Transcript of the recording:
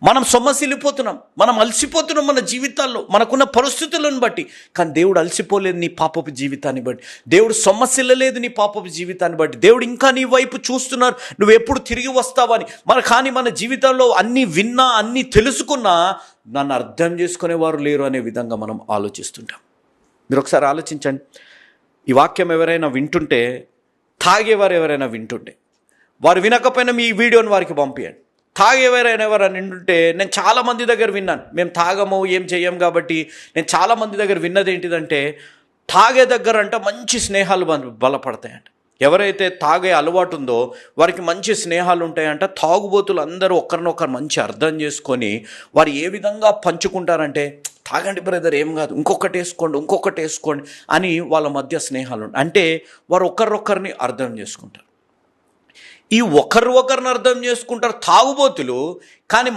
మనం సొమ్మసిల్లిపోతున్నాం, మనం అలసిపోతున్నాం మన జీవితాల్లో మనకున్న పరిస్థితులను బట్టి. కానీ దేవుడు అలసిపోలేదు నీ పాపపు జీవితాన్ని బట్టి, దేవుడు సొమ్మసిల్లలేదు నీ పాపపు జీవితాన్ని బట్టి. దేవుడు ఇంకా నీ వైపు చూస్తున్నారు, నువ్వు ఎప్పుడు తిరిగి వస్తావని. కానీ మన జీవితంలో అన్నీ విన్నా, అన్నీ తెలుసుకున్నా నన్ను అర్థం చేసుకునేవారు లేరు అనే విధంగా మనం ఆలోచిస్తుంటాం. మీరు ఒకసారి ఆలోచించండి. ఈ వాక్యం ఎవరైనా వింటుంటే, తాగేవారు ఎవరైనా వింటుంటే, వారు వినకపోయినా మీ వీడియోని వారికి పంపించండి. తాగేవారైనా ఎవరైనా వింటుంటే, నేను చాలామంది దగ్గర విన్నాను, మేము తాగము ఏం చెయ్యం కాబట్టి. నేను చాలామంది దగ్గర విన్నది ఏంటిదంటే, తాగే దగ్గర అంట మంచి స్నేహాలు బలపడతాయంట. ఎవరైతే తాగే అలవాటు ఉందో వారికి మంచి స్నేహాలు ఉంటాయంట. తాగుబోతులు అందరూ ఒకరినొకరు మంచి అర్థం చేసుకొని వారు ఏ విధంగా పంచుకుంటారంటే, తాగండి బ్రదర్ ఏం కాదు, ఇంకొకటి వేసుకోండి అని వాళ్ళ మధ్య స్నేహాలు ఉంటాయి. అంటే వారు ఒకరినొకరిని అర్థం చేసుకుంటారు. ఈ ఒకరిని అర్థం చేసుకుంటారు తాగుబోతులు. కానీ